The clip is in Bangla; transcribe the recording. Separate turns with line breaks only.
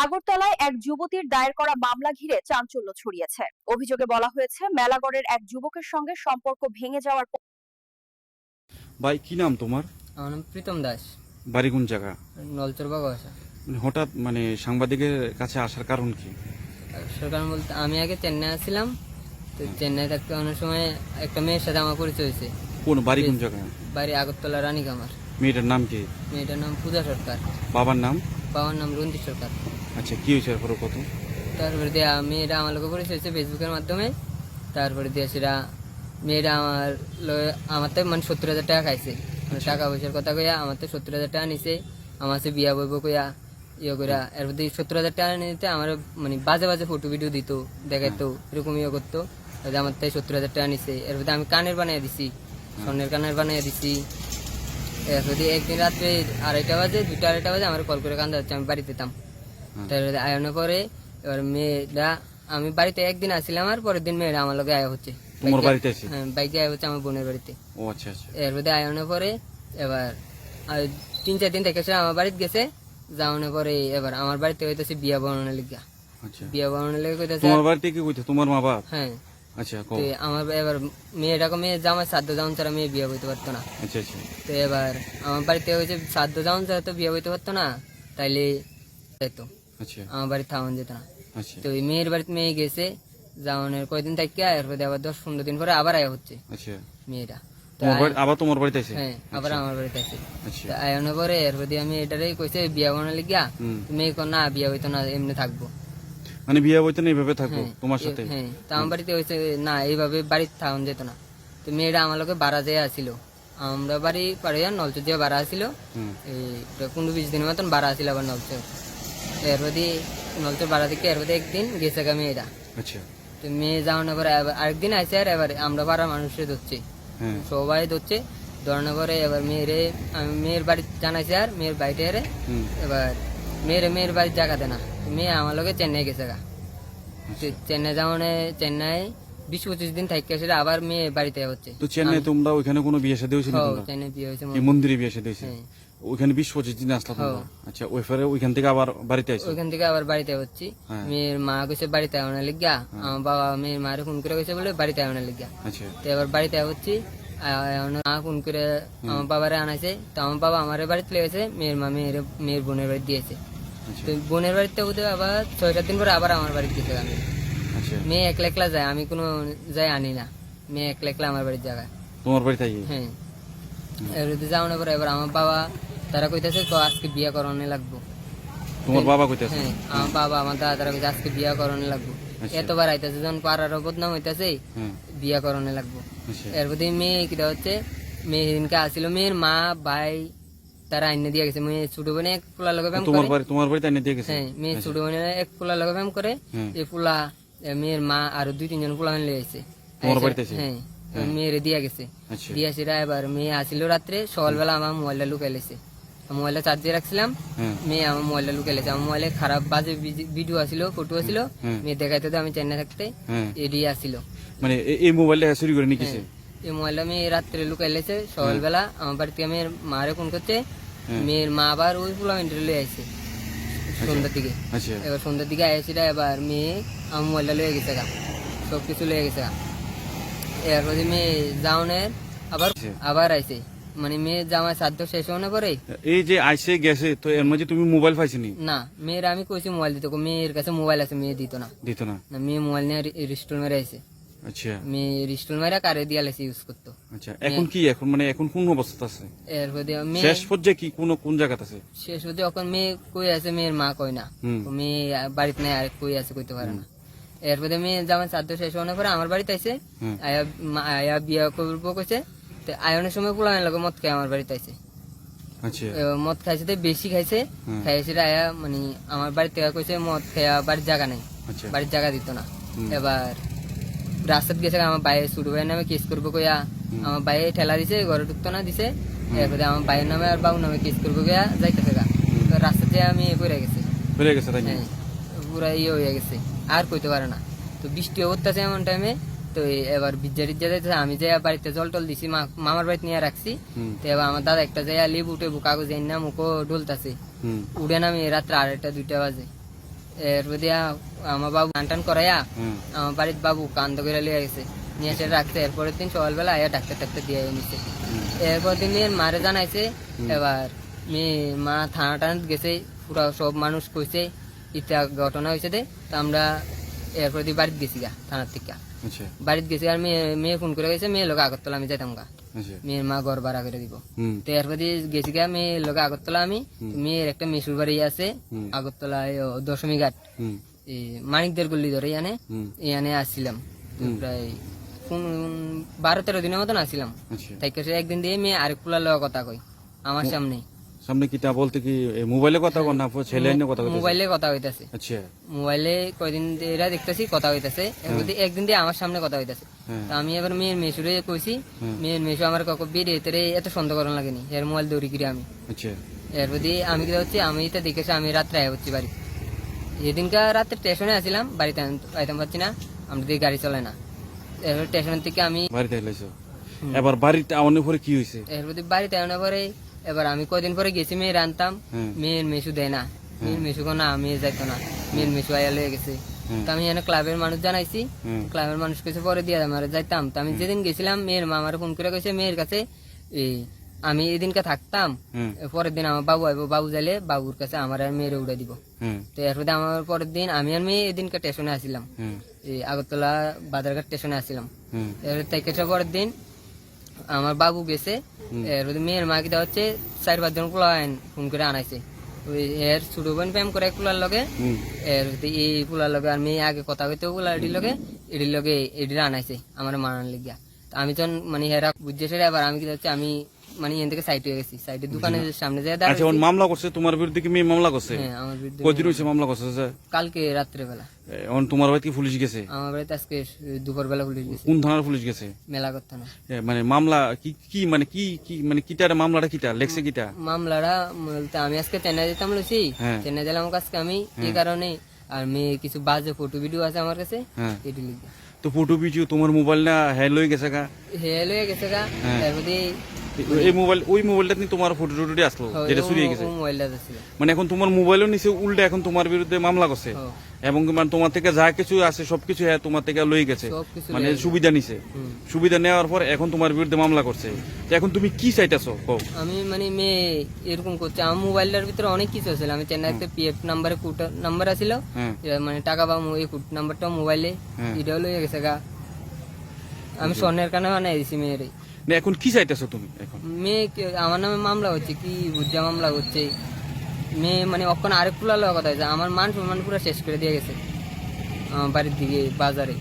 আগরতলায় এক যুবতীর দায়ের করা মামলা ঘিরে চাঞ্চল্য ছড়িয়েছে। অভিযোগে বলা হয়েছে, মেলাগড়ের এক যুবকের সঙ্গে সম্পর্ক ভেঙে যাওয়ার পর।
ভাই কি নাম তোমার?
আমার নাম প্রীতম দাস,
বাড়ি কোন জায়গা?
নলচর বাগবাসা।
হঠাৎ সাংবাদিকের কাছে আসার কারণ কি?
সরকার বলতে আমি আগে চেন্নাই আসছিলাম, তো চেন্নাই থাকতে অনেক সময় একটা মেয়ের সাথে আমার পরিচয় হয়েছে।
কোন বাড়ি কোন জায়গা?
বাড়ি আগরতলা রানীকামার।
মেয়েটার নাম কি?
মেয়েটার নাম পূজা সরকার,
বাবার নাম?
বাবার নাম রঞ্জিত সরকার।
আচ্ছা, কি হয়েছে এরপরে কত?
তারপরে দিয়ে মেয়েরা আমার লোক পরিচয় হয়েছে ফেসবুকের মাধ্যমে। তারপরে দিয়ে সেটা মেয়েরা আমার তো মানে 70,000 টাকা খাইছে, মানে টাকা পয়সার কথা কইয়া আমার তো 70,000 টাকা নিছে। আমার সে বিয়া বইব কইয়া ইয়ে কইরা এরপর 70,000 টাকা নিতে আমার মানে বাজে বাজে ফটো ভিডিও দিত, দেখাইতো, এরকম ইয়ে করতো। আমার তাই 70,000 টাকা নিছে। এরপর আমি কানের বানিয়ে দিছি, স্বর্ণের কানের বানিয়ে দিছি। এরপর একদিন রাত্রে 2:30 বাজে 2:30 বাজে আমার কল করে কান্দা হচ্ছে, আমি বাড়িতে যেতাম। তারপরে আয়ানোর পরে এবার মেয়েরা, আমি বাড়িতে একদিন আসছিলাম, আর পরের দিন মেয়েরা আমার লগে আয়া হচ্ছে।
তোমার বাড়িতে আছে?
হ্যাঁ, বাইকে আয়া হচ্ছে আমার বোনের বাড়িতে।
ও আচ্ছা আচ্ছা।
এরপর আয়ানোর পরে এবার 3-4 দিন থেকে আমার বাড়িতে গেছে। যাওয়ানোর পরে এবার আমার বাড়িতে হইতেছে বিয়া বর্ণনা লিখা।
আচ্ছা,
বিয়া বর্ণনা লিখে কইতেছে।
তোমার বাড়িতে কি কইতে? তোমার মা বাপ?
হ্যাঁ।
আচ্ছা,
তো আমার এবার মেয়ে জামাই শ্রাদ্ধ যাওয়ান ছাড়া মেয়ে বিয়ে বইতে পারতো না।
আচ্ছা আচ্ছা।
তো এবার আমার বাড়িতে হয়েছে শ্রাদ্ধ যাওয়ান ছাড়া তো বিয়ে বইতে পারতো না, তাইলে যাইতো,
আচ্ছা
আমার বাড়ি থাউন যেত না।
আচ্ছা।
তো ওই মেয়ের বাড়িতে মেয়ে গেছে, যাওয়ানের কয়দিন থেকে এরপরে আবার 10-15 দিন পরে আবার আয়া হচ্ছে
আচ্ছা,
মেয়েরা।
আবার তোমার বাড়িতে আছে?
হ্যাঁ, আবার আমার বাড়িতে আছে।
আচ্ছা।
আয়ানোর পরে এরপর আমি এটারই কইছে বিয়া বানালে গিয়া, মেয়ে কো না বিয়া হইতো না, এমনি থাকবো।
মানে বিয়ে বইতে না এইভাবে থাকবো তোমার সাথে?
হ্যাঁ, তো আমার বাড়িতে হয়েছে না, এইভাবে বাড়িতে থাকুন যেত না। তো মেয়েরা আমার লোকে বাড়া যেয়ে আসিল, আমরা বাড়ি পাড়ে নলচর দিয়ে বাড়া আসিল। এই 15-20 দিনের মতন বাড়া আসিল আবার নলচর। এরপর নলচর বাড়া থেকে এরপর একদিন গেছে গা মেয়েরা।
আচ্ছা।
তো মেয়ে যাওয়ানোর পরে আরেকদিন আসে, আর এবার আমরা পাড়া মানুষে ধরছি, সবাই ধরছে। ধরানোর পরে এবার আমি মেয়ের বাড়ি জানাইছি, আর মেয়ের বাড়িতে এরে এবার মেয়ের বাড়ির জায়গা দেয় না। মেয়ে আমার লোকে চেন্নাই গেছে গা। চেন্নাই যাওয়ানে চেন্নাই 20-25 দিন থাকি সেটা আবার মেয়ে বাড়িতে হচ্ছে।
তো চেন্নাই তোমরা ওইখানে কোনো বিয়ে শাদী হয়েছিল?
চেন্নাই বিয়ে হয়েছে,
এই মন্দিরে বিয়ে শাদী হয়েছে? ওইখানে 20-25 দিন আসলাম তোমরা? আচ্ছা, ওইখান থেকে আবার বাড়িতে আসছো?
ওইখান থেকে আবার বাড়িতে হচ্ছি। মেয়ের মা গেছে বাড়িতে আওয়ানোর লিগা, আমার বাবা মেয়ের মারে ফোন করে গেছে বলে বাড়িতে আওয়ানোর লিগা।
আচ্ছা।
তো এবার বাড়িতে হচ্ছি, মা ফোন করে আমার বাবারে আনাইছে। তো আমার বাবা আমার বাড়িতে লেগেছে, মেয়ের মা মেয়ের বোনের বাড়ি দিয়েছে। তো বোনের বাড়িতে হতে আবার 6-7 দিন পরে আবার আমার বাড়িতে গেছে। আমি মেয়ে একলা একলা যায়, আমি কোনো যাই আনি না, মেয়ে একলা একলা আমার বাড়ির জায়গায়।
তোমার বাড়িতে?
হ্যাঁ। এবার যাওয়ানোর পরে এবার আমার বাবা তারা কইতেছে আজকে বিয়া করানো লাগবো।
তোমার বাবা কইতেছে?
হ্যাঁ, আমার বাবা আমার দাদা তারা কইছে আজকে বিয়া করানো লাগবো। এতবার আইতেছে, যখন পাড়ার বদনাম হইতেছে বিয়া করানো লাগবো। এরপর মেয়ে কিটা হচ্ছে, মেয়ে সেদিনকে আসছিল, মেয়ের মা ভাই তারা আইনে দিয়ে গেছে। মেয়ে ছোট বোনে এক পোলা লগে প্রেম করে।
তোমার বাড়িতে আইনে দিয়ে গেছে?
হ্যাঁ, মেয়ে ছোট বোনে এক পোলা লগে প্রেম করে। এই পোলা মেয়ের মা আরো 2-3 জন পোলা আনলে গেছে
তোমার বাড়িতে?
হ্যাঁ, মেয়েরে দিয়া গেছে। দিয়া সেটা এবার মেয়ে আসিল রাত্রে, সকালবেলা আমার মোবাইলটা লুকাই লেছে। মোবাইলটা চার্জ দিয়ে রাখছিলাম, মেয়ে আমার মোবাইলটা লুকাই লেছে। আমার মোবাইলে খারাপ বাজে ভিডিও আসিল, ফটো আসিল, মেয়ে দেখাইতে তো আমি চেন্নাই থাকতে এডি আসিল।
মানে এই মোবাইলটা চুরি করে নিয়ে গেছে?
এই মোবাইলটা মেয়ে রাত্রে লুকাই লেছে। সকালবেলা আমার বাড়ি থেকে মেয়ের মারে ফোন করছে, মেয়ের মা আবার ওই পোলা ইন্টারভিউ আইছে সন্ধ্যার দিকে। এবার সন্ধ্যার দিকে আইসিটা এবার মেয়ে আমার মোবাইলটা লয়ে গেছে গা, সবকিছু লয়ে গেছে গা। এরপর মেয়ে যাওনের আবার আইছে, মানে মেয়ে জামাই শ্রাদ্ধ শেষ হওয়ার পরে
এই যে আইসে গেছে, তো এর মাঝে তুমি মোবাইল পাইছিনি?
না, মেয়ের আমি কইছি মোবাইল দিতে, মেয়ের কাছে মোবাইল আছে, মেয়ে দিত না। মেয়ে মোবাইল নিয়ে রিস্টল মেরে আইছে।
আচ্ছা।
মেয়ে রিস্টল মেরে কারে দিয়া লেছে ইউজ করতো।
আচ্ছা, এখন কি এখন কোন অবস্থা আছে?
এরপর
শেষ পর্যায়ে কি কোন জায়গাতে আছে?
শেষ পর্যায়ে এখন মেয়ে কই আছে, মেয়ের মা কই না, মেয়ে বাড়িতে নাই, আর কই আছে কইতে পারে না। এরপরে মেয়ে জামাই শ্রাদ্ধ শেষ হওয়ার পরে আমার বাড়িতে আইছে, আয়া বিয়া করবো কইছে। আয়নের সময় পোলামের লোক মদ খাই আমার বাড়িতে আইছে। মদ খাইছে, বেশি খাইছে, খাইছে আয়া মানে আমার বাড়িতে কইছে মদ খাইয়া বাড়ির জায়গা নাই, বাড়ির জায়গা দিত না। এবার রাস্তাত গেছে, আমার বাইরে ছোট ভাইয়ের নামে কেস করবো কইয়া আমার বাইরে ঠেলা দিছে, ঘরে ঢুকতো না দিছে। এরপরে আমার ভাইয়ের নামে আর বাবুর নামে কেস করবো গিয়া যাইতেছে গা। রাস্তাতে আমি পড়ে গেছে, পুরা ইয়ে হয়ে গেছে, আর কইতে পারে না। তো বৃষ্টি হতেছে এমন টাইমে, তো এবার ভিজা যাইতেছে। আমি যাই বাড়িতে জল টল দিছি, মামার বাড়িতে নিয়ে রাখছি। তো এবার আমার দাদা একটা যাই লেবু টেবু কাগজ এনে মুখো ডলতাছে, উড়ে নামি রাত্রে 2:30-2 বাজে। এরপর দিয়া আমার বাবু টান করাইয়া
হুম
আমার বাড়ির বাবু কান্দ করে লিয়ে গেছে, নিয়ে এসে রাখছে। এরপরের দিন সকালবেলা আয়া ডাক্তার টাক্তার দিয়ে নিচ্ছে। এরপর দিন মেয়ের মারে জানাইছে। এবার মা থানা টানা গেছে, পুরা সব মানুষ কইছে ইত্যা ঘটনা হয়েছে দে। তো আমরা এরপর দিয়ে বাড়িতে গেছি গা, থানার থেকে
আচ্ছা
বাড়িতে গেছি। আর মেয়ে ফোন করে গেছে, মেয়ে লোক আগরতলা আমি যাইতাম গা,
আচ্ছা
মেয়ের মা ঘর ভাড়া করে দিব।
হুম
তো এরপর দিয়ে গেছি গা মেয়ের লোক আগরতলা আমি। মেয়ের একটা মেশুর বাড়ি আছে আগরতলায় দশমী ঘাট,
হুম
এই মানিকদের গল্লি ধরে ইয়ানে
হুম
ইয়ানে আসছিলাম। তো প্রায় 12-13 দিনের মতন আসছিলাম।
আচ্ছা
তাই কাছে একদিন দিয়ে মেয়ে আরেক পোলার লওয়া কথা কই আমার সামনে,
সামনে কিটা বলতে কি মোবাইলে কথা কর না ছেলে আইনে কথা কইতেছে?
মোবাইলে কথা হইতাছে।
আচ্ছা
মোবাইলে কয়দিন এরা দেখতেছি কথা হইতাছে, একদিন দিয়ে আমার সামনে কথা হইতাছে।
হ্যাঁ।
তো আমি এবার মেয়ের মেশুরে কইছি, মেয়ের মেশু আমার কাকু বেরিয়ে এতে এত সন্দেহ করার লাগেনি, এর মোবাইল দৌড়ি কিরে আমি।
আচ্ছা
এরপর দিয়ে আমি কি হচ্ছে, আমি তো দেখেছি আমি রাত্রে আয় হচ্ছি বাড়ি। যেদিনকার রাত্রে স্টেশনে আসছিলাম, বাড়িতে আইতাম পারছি না, আমরা দিয়ে গাড়ি চলে না। এরপর স্টেশন থেকে আমি
বাড়িতে এলাইছো, এবার বাড়িতে আওয়ানোর পরে কি হয়েছে?
এরপর দিয়ে বাড়িতে আনার পরে এবার আমি কদিন পরে গেছি, মেয়ের আনতাম, মেয়ের মেশু দেয় না, মেয়ের মেশু না মেয়ে যাইতো না, মেয়ের মেশু আয়া লয়ে গেছে। তো আমি এখানে ক্লাবের মানুষ জানাইছি, ক্লাবের মানুষ কাছে পরে দিয়ে আমার যাইতাম। তো আমি যেদিন গেছিলাম মেয়ের মা আমার ফোন করে গেছে মেয়ের কাছে, আমি এদিনকে থাকতাম, পরের দিন আমার বাবু আইব, বাবু যাইলে বাবুর কাছে আমার আর মেয়ের উড়ে দিব। তো এরপর আমার পরের দিন আমি আর মেয়ে এদিনকে স্টেশনে আসছিলাম, এই আগরতলা বাজারঘাট স্টেশনে আসছিলাম। এর থেকে পরের দিন আমার বাবু গেছে, মেয়ের মা কি হচ্ছে 4-5 জন পোলান ফোন করে আনাইছে, ওই এর ছোট বোন প্রেম করে পোলার লগে, এর এই পোলার লগে আর মেয়ে আগে কথা হইতে পোলা এটির লগে এটির আনাইছে আমার মানার লিগিয়া। তো আমি যখন মানে হেরা বুঝছে এবার আমি কি হচ্ছে আমি মানে এখান থেকে সাইড হয়ে গেছি, সাইডের দোকানের সামনে যায়
আচ্ছা ওর মামলা করছে তোমার বিরুদ্ধে কি মেয়ে মামলা করছে?
হ্যাঁ আমার বিরুদ্ধে
কদিন হয়েছে মামলা করছে?
কালকে রাত্রেবেলা।
এখন তোমার বাড়িতে কি পুলিশ গেছে?
আমার বাড়িতে আজকে দুপুরবেলা পুলিশ গেছে।
কোন থানার পুলিশ গেছে?
মেলাঘর থানা।
মানে মামলা কি কি মানে কি কি মানে কিটার মামলাটা কিটা লেখছে কিটা?
মামলাটা বলতে আমি আজকে চেন্নাই যেতাম লুচি, চেন্নাই গেলাম আজকে আমি এই কারণে। আর মেয়ে কিছু বাজে ফটো ভিডিও আছে আমার কাছে, এটি লিখবে।
তো ফটো ভিডিও তোমার মোবাইল না হ্যাঁ লয়ে গেছে গা?
হ্যাঁ লয়ে গেছে গা। তারপরে
এই মোবাইল ওই মোবাইলটা নিয়ে তোমার ফটো টুটি আসলো যেটা চুরি হয়ে গেছে?
মোবাইলটা ছিল।
মানে এখন তোমার মোবাইলও নিচে উল্টে এখন তোমার বিরুদ্ধে মামলা করছে, এবং মানে তোমার থেকে যা কিছু আছে সবকিছু হ্যাঁ তোমার থেকে লয়ে গেছে, মানে সুবিধা নিছে। সুবিধা নেওয়ার পর এখন তোমার বিরুদ্ধে মামলা করছে। তো এখন তুমি কি চাইতেছো?
আমি মানে মেয়ে এরকম করছে, আমার মোবাইলটার ভিতরে অনেক কিছু আছে। আমি চেন্নাইতে পিএফ নাম্বারে কোড নাম্বার আছিল, মানে টাকা বা এই কোড নাম্বারটা মোবাইলে এটাও লয়ে গেছে গা। আমি স্বর্ণের কানে বানাই দিছি মেয়ের।
এখন কি চাইতেছো তুমি? এখন
মেয়ে আমার নামে মামলা হচ্ছে, কি বুঝা মামলা হচ্ছে। মেয়ে মানে অক্ষণ আরেক পুলা লওয়া কথা হয়েছে, আমার মান সম্মান পুরো শেষ করে দিয়ে গেছে আমার বাড়ির দিকে বাজারে।